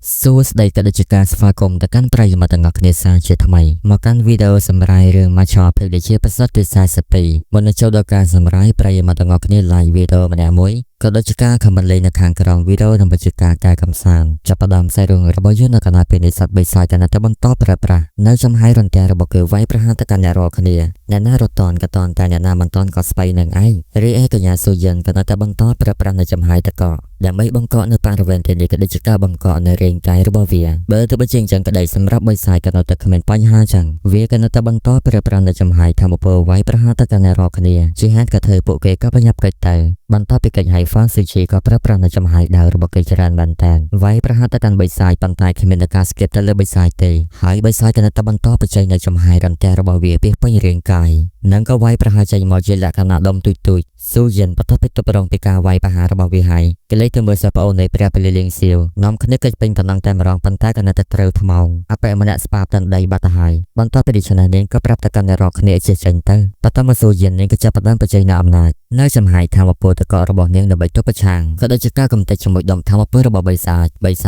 សួស្តីក៏ដូចជាការស្វាគមន៍ទៅកាន់ប្រិយមិត្តទាំងអស់គ្នាសាជាថ្មីមកកាន់វីដេអូសម្រាយរឿងMacho Pictureជាប្រសិទ្ធទី42មុននឹងចូលដល់ការសម្រាយប្រិយមិត្តទាំងអស់គ្នា like វីដេអូម្នាក់មួយក៏ដូចជាការ comment លេខនៅខាងក្រោមវីដេអូដើម្បីជាការកែកំសាន្តចាប់ផ្ដើមផ្សាយរឿងរបស់យើងនៅកណ្ដាលពេលនេះសត្វបិសាចតែបន្តប្រើប្រាស់នៅចំហាយរន្ទះរបស់គឺវាយប្រហារទៅកាន់អ្នករាល់គ្នាអ្នកណារត់តនក៏តនតែអ្នកណាមិនតនក៏ស្បៃនឹងឯងរីឯកញ្ញាស៊ូយិនក៏នៅតែបន្តប្រើប្រាស់នៅចំហាយតកដើម្បីបង្កក់នៅបរិវេណទីនេះក៏ដូចជាការបង្កក់នៅរាងកាយរបស់វាបើទោះបីជាអញ្ចឹងក្តីសម្រាប់បិសាចក៏នៅតែគ្មានបញ្ហាចឹងវាក៏នៅតែបន្តប្រើប្រាស់នៅចំហាយធម្មពលវាយប្រហារទៅកាន់អ្នករាល់គ្នាជាហេតុក៏ធ្វើពួកគេក៏ប្រញាប់កិច្ចទៅបន្ទាប់ពីកិច្ចហៃហ្វានស៊ូជីក៏ប្រើប្រាស់នៅចំហាយដៅរបស់គេច្រើនមែនតើវាយប្រហារទៅកាន់បិសាចប៉ុន្តែគ្មានការស្គៀបទៅលើបិសាចទេហើយបិសាចក៏នៅតែបន្តបញ្ចេញនៅចំហាយរន្ទះរបស់វាពីពេញរាងកាយនិងក៏វាយប្រហារចេញមកជាលក្ខណៈដុំទូចៗស៊ូយិនបន្ទាប់ពីទប់រងពីការវាយប្រហាររបស់វាហើយគេលេចទៅមើលសិស្សប្អូននៃព្រះពលីលៀងសៀវនាំគ្នាកិច្ចពេញតំណងតែម្ដងប៉ុន្តែក៏នៅតែត្រូវថ្មោងអបិម្នាក់ស្បាបតន្ដីបាត់ទៅហើយបន្ទាប់ពីដូច្នេះនាងក៏ប្រាប់ទៅកាន់អ្នករកគ្នាជាចេញទៅបន្ទាប់មកស៊ូយិននាងក៏ចាប់ផ្ដើមបញ្ចេញនូវអំណាចនៅចំហាយធម្មពលតករបស់នាងដើម្បីទប់ប្រឆាំងក៏ដូចជាការកំទេចជាមួយដុំធម្មពលរបស់បិសា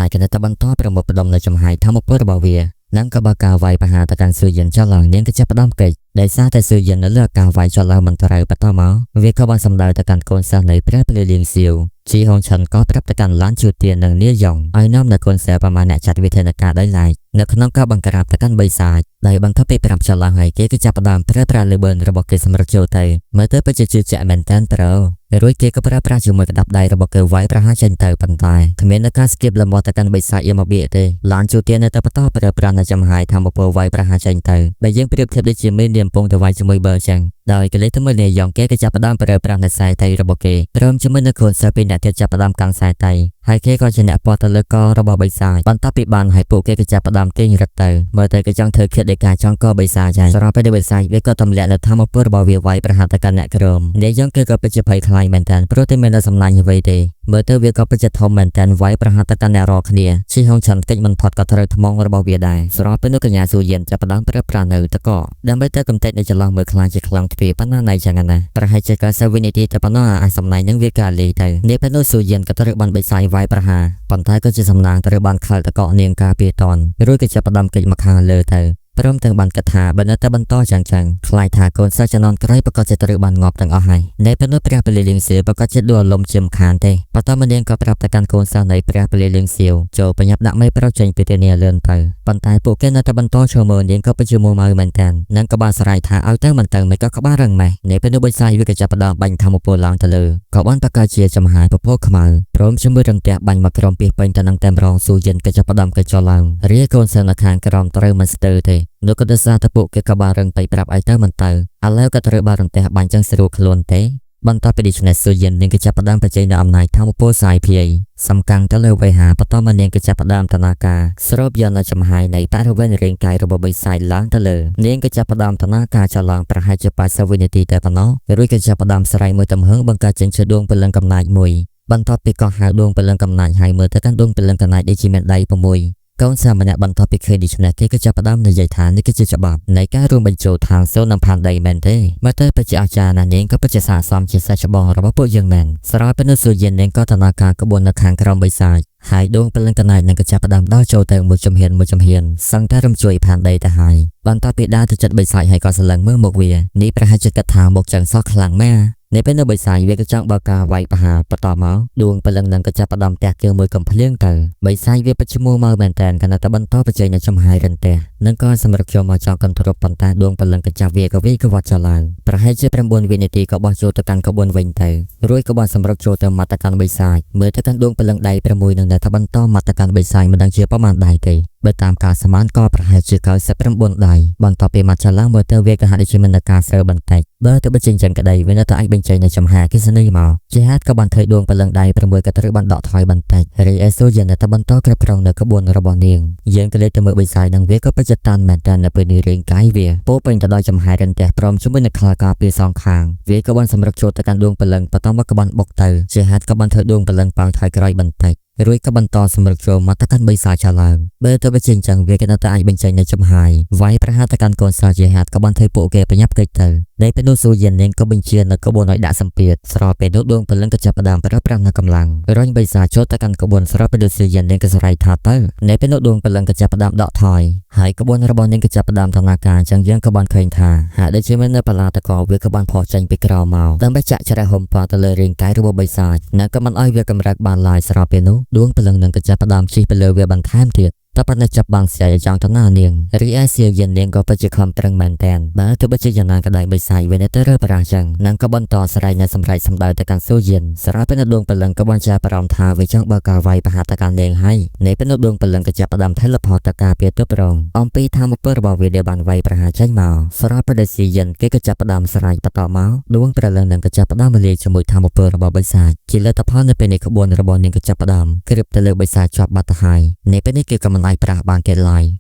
ចក៏នៅតែបន្តប្រមូលផ្ដុំនៅចំហាយធម្មពលរបស់វានិងក៏បើការវាយប្រហារទៅកាន់ស៊ូយិនចោលឡើងនាងក៏ចាប់ផ្ដើមកិច្ចដោយសារតែស៊ូយិននៅលើការវាយចោលឡើងមិនត្រូវបន្តមកវាក៏បានសម្ដៅទៅកាន់កូនសិស្សនៃព្រះពលីលៀងសៀវជីហុងឆាន់ក៏ប្រាប់ទៅកាន់ឡានជូទៀននិងនាយយ៉ងឲ្យនាំនៅកូនសិស្សប្រមាណអ្នកចាត់វិធានការដោយឡែកនៅក្នុងការបង្ក្រាបទៅកាន់បិសាចដែលបន្ទាប់ពីប្រាប់ចោលឡើងហើយគេក៏ចាប់ផ្ដើមប្រើប្រាស់លើបឿនរបស់គេសម្រាប់ចូលទៅមើលទៅពិតជាជឿជាក់មែនតើប្រូរួចគេក៏ប្រើប្រាស់ជាមួយក្តាប់ដៃរបស់គេវាយប្រហារចេញទៅប៉ុន្តែគ្មានការស្គៀបលំអទៅកាន់បិសាចយមបិទេឡានជូទៀននៅតែបន្តប្រើប្រាស់នៅចំហាយធម្មពលវាយប្រហារចេញទៅដែលយើងប្រៀបធៀបដូចជាមេនាមពងទៅវាយជាមួយបឺចឹងដោយគេលេចទៅមើលនាយយ៉ងគេក៏ចាប់ផ្ដើមប្រើប្រាស់នៅខ្សែដៃរបស់គេព្រមជាមួយនឹងកូនសិស្សពីរអ្នកទៀតចាប់ផ្ដើមកាន់ខ្សែដៃហើយគេក៏ជាអ្នកពាត់ទៅលើករបស់បិសាចបន្ទាប់ពីបានហើយពួកគេក៏ចាប់ផ្ដើមទាញរត់ទៅមើលទៅគេចង់ធ្វើឃាតដីកាចង់កបិសាចហើយស្របពេលដែលបិសាចវាក៏ទម្លាក់នៅធម្មពលរបស់វាវាយប្រហារទៅកាន់អ្នកក្រុមនាយយ៉ងគេក៏ពិតជាភ័យខ្លាចមែនតើព្រោះតែមានតែសំឡាញ់អ្វីទេមើលទៅវាក៏ពិតជាធំមែនតើវាយប្រហារទៅកាន់អ្នករាល់គ្នាជីហុងឆាន់កិច្ចមិនផុតក៏ត្រូវថ្មងរបស់វាដែរស្របពេលនោះកញ្ញាស៊ូយិនចាប់ផ្ដើមប្រើប្រាស់នៅតកដើម្បីទៅកំទេចនៅចន្លោះមើលខ្លាំងជាខ្លាំងទ្វារប៉ុណ្ណាណៃចឹងណាប្រហែលជាការវិនិតិទៅប៉ុណ្ណោះអាចសំណាញ់នឹងវាកាលីទៅនេះពេលនោះស៊ូយិនក៏ត្រូវបានបិសាចវាយប្រហារប៉ុន្តែក៏ជាសំណាងត្រូវបានខលតកនាងការពារតនរួចក៏ចាប់ផ្ដើមកិច្ចមកខាងលើទៅព្រមទាំងបានកថាបើនៅតែបន្តចឹងខ្លាចថាកូនសិស្សជំនាន់ក្រោយប្រកាសជាត្រូវបានងាប់ទាំងអស់ហើយនៅពេលនោះព្រះពលីលៀងសៀវប្រកាសជាដួលលំជាមខានទេបន្ទាប់មកនាងក៏ប្រាប់ទៅកាន់កូនសិស្សនៃព្រះពលីលៀងសៀវចូលប្រញាប់ដាក់មេប្រោចេញពីទីនេះលឿនទៅប៉ុន្តែពួកគេនៅតែបន្តចូលមើលនាងក៏ពិតជាមួម៉ៅមែនតើនិងក៏បានស្រ័យថាឲ្យទៅមិនទៅមិនក៏ក្បាលរឹងម៉េះនៅពេលនោះបិសាចវាក៏ចាប់ផ្ដើមបាញ់ធម្មពលឡើងទៅលើក៏បានប្រកាសជាចំហាយពពកខ្មៅព្រមជាមួយរន្ទះបាញ់មកក្រោមពីពេញទៅនឹងតែម្ដងស៊ូយិនក៏ចាប់ផ្ដើមកិច្ចចោលឡើងរាកូនសិស្សនៅខាងក្រោមត្រូវមិនស្ទើរទេនោះក៏ដោយសារតែពួកគេក៏បានរឹងទៅប្រាប់ឲ្យទៅមិនទៅឥឡូវក៏ត្រូវបានរន្ទះបាញ់ចឹងស្រួលខ្លួនទេបន្ទាប់ពីដូច្នេះស៊ូយិននាងក៏ចាប់ផ្ដើមបញ្ចេញនូវអំណាចធម្មពលសាយភាយសំកាំងទៅលើវេហាបន្ទាប់មកនាងក៏ចាប់ផ្ដើមតនាការស្រូបយកនៅចំហាយនៃបរិវេណរាងកាយរបស់បិសាចឡើងទៅលើនាងក៏ចាប់ផ្ដើមតនាការចលឡើងប្រហែលជា80វិនាទីតែប៉ុណ្ណោះរួចក៏ចាប់ផ្ដើមស្រែកមួយទំហឹងបង្កើតចេញជាដួងព្រលឹងកំណាចមួយបន្ទាប់ពីកោះហៅដួងព្រលឹងកំណាចហើយមើលទៅកាន់ដួងព្រលឹងកំណាចដែលជាមានដៃ6កូនសាម្នាក់បន្ទាប់ពីឃើញដូច្នេះគេក៏ចាប់ផ្ដើមនិយាយថានេះគឺជាច្បាប់នៃការរួមបញ្ចូលທາງសូននិងផានដីមែនទេមើលទៅពិតជាអស្ចារ្យណាស់នាងក៏ពិតជាស័ក្តិសមជាសាច់ច្បងរបស់ពួកយើងមែនស្របពេលនោះស៊ូយិននាងក៏តនាការក្បួននៅខាងក្រោមបិសាចហើយដួងព្រលឹងកណាចនឹងក៏ចាប់ផ្ដើមដើរចូលទៅមួយជំហានសឹងតែរំជួយផានដីទៅហើយបន្ទាប់ពីដើរទៅចិត្តបិសាចហើយក៏សន្លឹងមើលមុខវានេះប្រហែលជាគិតថាមុខចឹងសោះខ្លាំងម៉ែនៅពេលនៅបិសាចវាក៏ចង់បើកការវាយប្រហារបន្តមកដួងព្រលឹងនឹងក៏ចាប់ផ្ដើមទះជើងមួយកំភ្លៀងទៅបិសាចវាពិតជាមួម៉ៅមែនតើគណៈតែបន្តបញ្ចេញនៅចំហាយរន្ទះនឹងក៏សម្រាប់ចូលមកចង់កន្ទ្រពប៉ុន្តែដួងព្រលឹងក៏ចាប់វាក៏វត្តចលឡើងប្រហែលជា9វិនាទីក៏បោះចូលទៅកាន់ក្បួនវិញទៅរួចក៏បានសម្រាប់ចូលទៅមាត់ទៅកាន់បិសាចមើលទៅកាន់ដួងព្រលឹងដៃ6នឹងដែលថាបន្តមាត់ទៅកាន់បិសាចមិនដឹងជាប្រមាណដៃទេបើតាមការសមានក៏ប្រហែលជា99ដៃបន្ទាប់ពីមាត់ចលឡើងមើលទៅវាក៏ហាក់ដូចជាមានការស្រើបន្តិចបើទៅបញ្ចេញចឹងក្តីវានៅតែអាចបញ្ចេញនៅចំហាគិសនីមកជាហេតុក៏បានធ្វើដួងព្រលឹងដៃ6ក៏ត្រូវបានដកថយបន្តិចរីឯស៊ូយិននៅតែបន្តគ្រប់គ្រងនៅក្បួនរបស់នាងយើងក៏លេចទៅមើលបិសាចនឹងវាក៏ពិតជាតាន់មែនតើនៅពេលនេះរាងកាយវាពោពេញទៅដោយចំហាយរន្ទះព្រមជាមួយនឹងខ្លាការពីសងខាងវាក៏បានសម្រាប់ចូលទៅកាន់ដួងព្រលឹងបន្តមកក៏បានបុកទៅជាហេតុក៏បានធ្វើដួងព្រលឹងប៉ោងថយក្រោយបន្តិច រួចក៏បន្តសម្រុកចូលមកទៅកាន់បិសាចចឡើងបើទៅបញ្ចេញចឹងវាក៏នៅតែអាចបញ្ចេញនៅចំហាយវាយប្រហារទៅកាន់កូនសិស្សជាហេតុក៏បានធ្វើពួកគេប្រញាប់កិច្ចទៅដែលពេលនោះស៊ូយិននាងក៏បញ្ជានៅក្បួនឲ្យដាក់សម្ពាធស្របពេលនោះដួងព្រលឹងក៏ចាប់ផ្ដើមប្រើប្រាស់នៅកម្លាំងរុញបិសាចចូលទៅកាន់ក្បួនស្របពេលស៊ូយិននាងក៏ស្រែកថាទៅនៅពេលនោះដួងព្រលឹងក៏ចាប់ផ្ដើមដកថយហើយក្បួនរបស់នាងក៏ចាប់ផ្ដើមដំណើរការចឹងយើងក៏បានឃើញថាហាក់ដូចជាមាននៅបលាតកវាក៏បានផុសចេញពីក្រោមមកដើម្បីចាក់ច្រះហុំប៉ទៅលើរាងកាយរបស់បិសាចនិងក៏មិនឲ្យវាកម្រើកបានឡើយស្របពេលនោះដួងព្រលឹងនឹងក៏ចាប់ផ្ដើមជិះទៅលើវាបន្ថែមទៀតតែប៉ុន្តែចាប់បានស្យាយយ៉ាងទៅណានាងរីឯសៀវយិននាងក៏ពិតជាខំប្រឹងមែនតែនបើទោះបីជាយ៉ាងណាក៏ដោយបិសាចវានៅតែរើប្រាស់ចឹងនិងក៏បន្តស្រែកនៅសម្រេចសម្ដៅទៅកាន់ស៊ូយិនស្រាប់ពេលនោះដួងព្រលឹងក៏បានចាប់អារម្មណ៍ថាវាចង់បើកការវាយប្រហារទៅកាន់នាងហើយនៅពេលនោះដួងព្រលឹងក៏ចាប់ផ្ដើមថេលផតទៅការពារទប់រងអំពីថាមពលរបស់វាដែលបានវាយប្រហារចេញមកស្រាប់ពេលដែលសៀវយិនគេក៏ចាប់ផ្ដើមស្រែកបន្តមកដួងព្រលឹងនឹងក៏ចាប់ផ្ដើមលាយជាមួយថាមពលរបស់បិសាចជាលទ្ធផលនៅពេលនេះក្បួនរបស់នាងក៏ចាប់ផ្ដើមគ្រាបទៅលើបិសាចជាប់បាត់ទៅហើយនៅពេលនេះគេក៏មិនអាចប្រាស់បា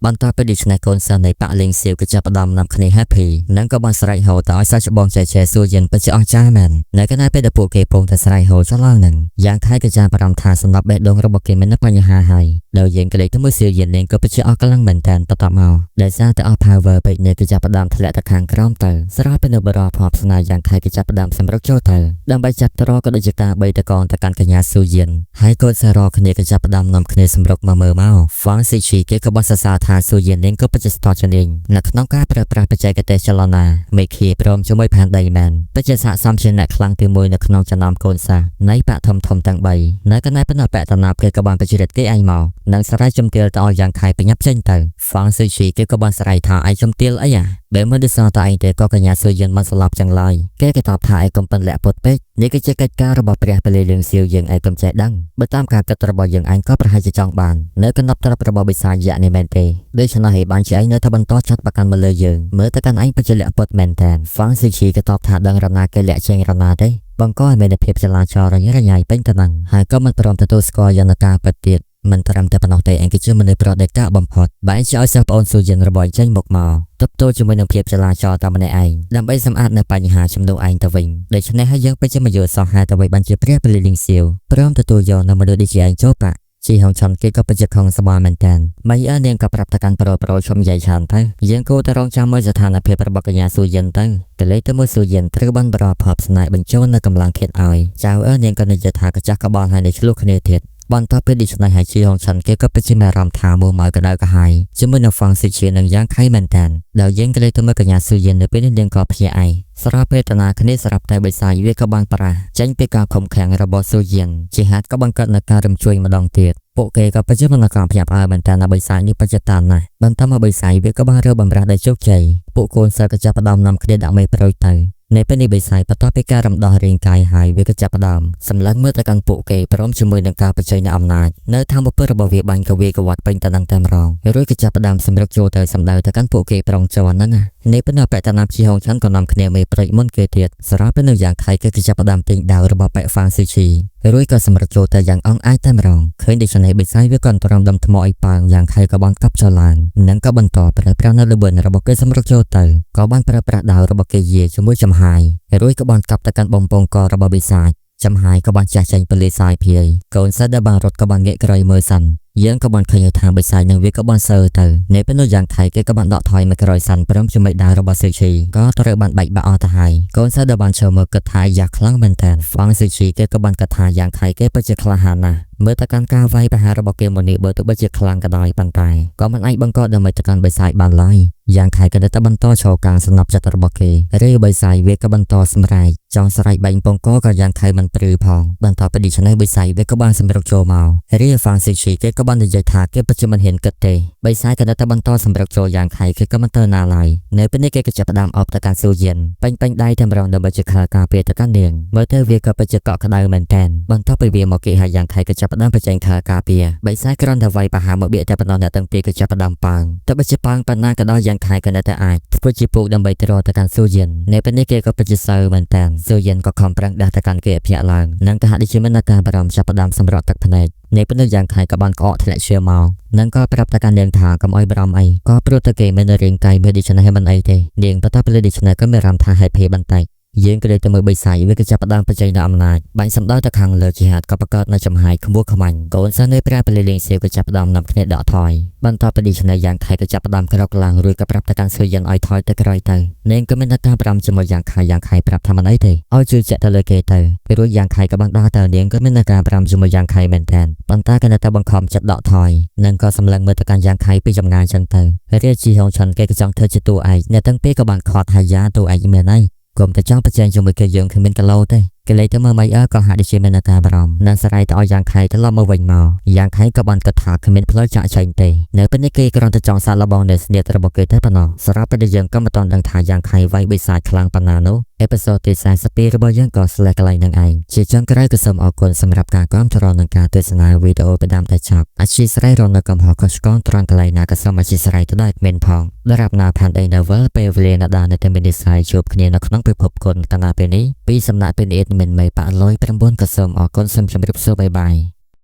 នបន្ទាប់ពីដូច្នេះកូនសិស្សនៃប៉ាលីងសៀវក៏ចាប់ផ្ដើមនាំគ្នា happy និងក៏បានស្រែកហៅទៅឲ្យសាច់ច្បងចែកស៊ូយិនពិតជាអស្ចារ្យមែននៅខណៈពេលដែលពួកគេពងតែស្រែកហៅចឡើងនឹងយ៉ាងថៃក៏ចាំបារម្ភថាសម្រាប់បេះដូងរបស់គេមានបញ្ហាហើយដោយយើងក៏លេចទៅមើលស៊ូយិននាងក៏ពិតជាអស់កម្លាំងមែនតែនបន្តមកដែលសារតែអស់ power ពេកនេះក៏ចាប់ផ្ដើមធ្លាក់ទៅខាងក្រោមទៅស្រាប់ពេលនៅបរិយាផបស្នាយ៉ាងថៃក៏ចាប់ផ្ដើមសម្រុកចូលទៅដើម្បីចាប់ត្រក៏ដូចជាការបីតកងទៅកាន់កញ្ញាស៊ូយិនហើយកូនសិស្សរកគ្នាក៏ចាប់ផ្ដើមនាំគ្នាសម្រុកមកមើលមកហ្វាងស៊ីជីគេក៏បានសរសើរថាស៊ូយិននាងក៏ពិតជាស្ទាត់ជំនាញនៅក្នុងការប្រើប្រាស់បច្ចេកទេសចលនាមេឃាព្រមជាមួយផែនដីមែនពិតជាស័ក្តិសមជាអ្នកខ្លាំងទីមួយនៅក្នុងចំណោមកូនសិស្សនៃបកធំទាំង3នៅកណែប៉ុណ្ណោះបកតណាបគេក៏បានបច្ចេកគេឯងមកនិងស្រ័យជំទាលទៅឲ្យយ៉ាងខៃបញ្ញាប់ចេញទៅហ្វាងស៊ូជីគេក៏បានស្រ័យថាឯងជំទាលអីបើមិនដូចសតឯងទេក៏កញ្ញាស៊ូយិនបានស្លាប់ចឹងឡើយគេក៏តបថាឯងកំប៉ុនលាក់ពុតពេកនេះគឺជាកិច្ចការរបស់ព្រះពលីលឿងសៀវយើងឯងកំចេះដឹងបើតាមការគិតរបស់យើងឯងក៏ប្រហែលជាចង់បាននៅកណ្ដាប់ត្រាប់របស់បិសាចយៈនេះមែនទេដូច្នេះឯងបានជាឯងនៅតែបន្តចាត់ប្រកាន់មកលើយើងមើលទៅកាន់ឯងពិតជាលាក់ពុតមែនតែនហ្វាងស៊ូជីក៏តបថាដឹងរណាគេលាក់ចេញរណាទេបង្កឲ្យមានភាពចលាចលរញ៉េរញ៉ៃពេញទៅនឹងហើយក៏មិនព្រមទទួលស្គាល់យ៉ាងណាការពិតទៀតមិនត្រឹមតែប៉ុណ្ណោះទេឯងគឺជាមនុស្សប្រដេកបំផុតបែរជាឲ្យសិស្សប្អូនស៊ូយិនរបស់ចេញមកទប់ទល់ជាមួយនឹងភាពចលាចលតាមម្នាក់ឯងដើម្បីសម្អាតនៅបញ្ហាចំនួនឯងទៅវិញដូច្នេះហើយយើងពិតជាមកយល់សោះហេតុអ្វីបានជាព្រះពលីលីងសៀវព្រមទទួលយកនៅមនុស្សដូចជាឯងចូលបាក់ជីហងឆាន់គេក៏ពិតជាខំសប្បាយមែនតើម៉ៃនាងក៏ប្រាប់ទៅកាន់ប្រូឈុំយាយឆានទៅយើងគួរតែរងចាំមើលស្ថានភាពរបស់កញ្ញាស៊ូយិនទៅកលេសទៅមើលស៊ូយិនត្រូវបានបរិយាផបស្នេហ៍បញ្ចូលនៅកម្លាំងខៀតឲ្យចៅនាងក៏និយាយថាកចាស់ក៏បានហើយនៅឆ្លោះគ្នាទៀតបន្ទាប់ពីដូច្នេះហើយជីហងឆាន់គេក៏ពិតជាមានអារម្មណ៍ថាមួម៉ៅក្តៅក្រហាយជាមួយនឹងហ្វាងស៊ីជានឹងយ៉ាងខៃមែនតើដោយយើងក៏លេសទៅមើលកញ្ញាស៊ូយិននៅពេលនេះនាងក៏ភ្ញាក់ឯងស្របពេលតនាគ្នាស្រាប់តែបិសាចវាក៏បានប្រាស់ចេញពីការខំខាំងរបស់ស៊ូយិនជាហេតុក៏បង្កើតនៅការរំជួយម្ដងទៀតពួកគេក៏ពិតជាមានការភ្ញាក់ផ្អើលមែនតើបិសាចនេះពិតជាតានណាស់បន្ទាប់មកបិសាចវាក៏បានរើបំរាស់ដោយជោគជ័យពួកកូនសិស្សក៏ចាប់ផ្ដើមនាំគ្នាដាក់មេប្រូចទៅនៅពេលនេះបិសាចបន្ទាប់ពីការរំដោះរាងកាយហើយវាក៏ចាប់ផ្ដើមសម្លឹងមើលទៅកាន់ពួកគេព្រមជាមួយនឹងការបញ្ចេញនូវអំណាចនៅធម្មពលរបស់វាបាញ់ក៏វាក៏វត្តពេញទៅនឹងតែម្ដងរួចក៏ចាប់ផ្ដើមសម្រុកចូលទៅសម្ដៅទៅកាន់ពួកគេប្រងចន់ហ្នឹងនៅពេលនោះបេតណាជីហងឆាន់ក៏នាំគ្នាមេប្រូចមុនគេទៀតស្រាប់ពេលនោះយ៉ាងខៃគេក៏ចាប់ផ្ដើមទិញដាវរបស់ប៉ែហ្វាងស៊ីជីរួចក៏សម្រុកចូលទៅយ៉ាងអង្អាចតែម្ដងឃើញដូច្នេះបិសាចវាក៏ត្រង់ដុំថ្មឲ្យប៉ាងយ៉ាងខៃក៏បានកាប់ចោលឡើងនិងក៏បន្តប្រើប្រាស់នៅល្បឿនរបស់គេសម្រុកចូលទៅក៏បានប្រើប្រាស់ដាវរបស់គេយាជាមួយចំហាយរួចក៏បានកាប់ទៅកាន់បំពង់ករបស់បិសាចចំហាយក៏បានចាស់ចេញពីលេសាយភាយកូនសិស្សដែលបានរត់ក៏បានងាកក្រោយមើលសិនយើងក៏បានឃើញថាបិសាចនឹងវាក៏បានសើទៅនៅពេលនោះយ៉ាងថៃគេក៏បានដកថយមកក្រោយសិនព្រមជាមួយដាវរបស់ស៊ូជីក៏ត្រូវបានបែកបាក់អស់ទៅហើយកូនសិស្សដែលបានឈរមើលគិតថាយ៉ាងខ្លាំងមែនតើហ្វាងស៊ូជីគេក៏បានគិតថាយ៉ាងថៃគេពិតជាក្លាហានណាស់មើលទៅកាន់ការវាយប្រហាររបស់គេមុននេះបើទោះបីជាខ្លាំងក៏ដោយប៉ុន្តែក៏មិនអាចបង្កដើម្បីទៅកាន់បិសាចបានឡើយយ៉ាងថៃក៏នៅតែបន្តឈរកាងសំណប់ចិត្តរបស់គេឬបិសាចវាក៏បន្តសម្រែកចង់ស្រែកបែងពងកក៏យ៉ាងថៃមិនព្រឺផងបន្ទាប់ពីដូច្នេះបិសាចវាក៏បានសម្រុកចូលមករីហ្វាងស៊ីជីគេក៏បាននិយាយថាគេពិតជាមិនហ៊ានគិតទេបិសាចក៏នៅតែបន្តសម្រុកចូលយ៉ាងថៃគេក៏មិនទៅណាឡើយនៅពេលនេះគេក៏ចាប់ផ្ដើមអបទៅកាន់ស៊ូយិនពេញដៃតែម្ដងដើម្បីជាខលការពារទៅកាន់នាងមើលទៅវាក៏ពិតជាកក់ក្ដៅមែនតែនបន្ទាប់ពីវាមកគេហើយយ៉ាងថៃក៏ចាប់ផ្ដើមបញ្ចេញខលការពារបិសាចគ្រាន់តែវាយប្រហារមកបៀកតែប៉ុណ្ណោះអ្នកទាំងពីរក៏ចាប់ផ្ដើមប៉ាងតែបើជាប៉ាងប៉ុណ្ណាក៏ដោយយ៉ាងថៃក៏នៅតែអាចធ្វើជាពូកដើម្បីទ្រាំទៅកាន់ស៊ូយិននៅពេលនេះគេក៏ពិតជាសើមែនតែនស៊ូយិនក៏ខំប្រឹងដាស់ទៅកាន់គេភ្ញាក់ឡើងនិងក៏ហាក់ដូចជាមានការបារម្ភចាប់ផ្ដើមសម្រក់ទឹកភ្នែកនៅពេលនោះយ៉ាងថៃក៏បានក្អកធ្លាក់ឈាមមកនិងក៏ប្រាប់ទៅកាន់នាងថាកុំអោយបារម្ភអីក៏ព្រោះតែគេមានរាងកាយមានដូច្នេះមិនអីទេនាងបន្តទៅលើដូច្នេះក៏មានអារម្មណ៍ថាហេតុភ័យបន្តិច យើងក៏เลยទៅមើលបិសាយវាក៏ចាប់ផ្ដើមបច្ចេកនៅអំណាចបាញ់សម្ដៅទៅខាងលើជាហាតក៏ប្រកាសនៅចំហាយក្បួនខ្មាញ់កូនសិស្សនៅព្រះពលីលេងសៀវក៏ចាប់ផ្ដើមនាំគ្នាដកថយបន្ទាប់ពីឆ្នៃយ៉ាងថៃក៏ចាប់ផ្ដើមក្រោកឡើងរួចក៏ប្រាប់ទៅកាន់សួយយ៉ាងឲ្យថយទៅក្រោយទៅនាងក៏មានតែប្រាំជាមួយយ៉ាងខៃប្រាប់ថាមិនអីទេឲ្យជឿជាក់ទៅលើគេទៅពីរួចយ៉ាងខៃក៏បានដើរទៅនាងក៏មានតែប្រាំជាមួយយ៉ាងខៃមែនតែនប៉ុន្តែក៏នៅតែបង្ខំចិត្តដកថយនិងក៏សម្លឹងមើលទៅកាន់យ៉ាងខៃពីចម្ងាយចឹងទៅរាជាហងឆាន់គេក៏ចង់ធ្វើជាតួឯកអ្នកទាំងពីរក៏បានខត់ហាយាតួឯកមានហើយកុំតែចង់ប្រជែងជាមួយគេយើងគ្មានគីឡូទេគេលេទៅមើលម៉ៃក៏ហាក់ដូចជាមានតែបារម្ភនិងស្រ័យទៅឲ្យយ៉ាងខៃត្រឡប់មកវិញមកយ៉ាងខៃក៏បានគិតថាគ្មានផ្លូវចាក់ចែងទេនៅពេលនេះគេគ្រាន់តែចង់សាកល្បងនៃស្នេហ៍របស់គេតែប៉ុណ្ណោះសម្រាប់ពេលយើងក៏មិនទាន់ដឹងថាយ៉ាងខៃវាយបិសាចខ្លាំងប៉ុណ្ណានោះអេពីសូតទី42របស់យើងក៏ស្លេះកន្លែងនឹងឯងជាចុងក្រោយក៏សូមអរគុណសម្រាប់ការគាំទ្រនិងការទស្សនាវីដេអូពីដើមដល់ចប់អធិស្ឋានរងនៅកំហុសខុសឆ្គងត្រង់កន្លែងណាក៏សូមអធិស្ឋានទៅដែរមានផងដរាបណាផានដេញនៅវលពេលវេលាណាដានៅតែមាននិស័យជួបគ្នានៅក្នុងពិភពគុណតាណាពេលនេះពីសំណាក់ពេលនេះមិនមែនប៉ាឡុយ9ក៏សូមអរគុណសូមជម្រាបសួរបាយបាយ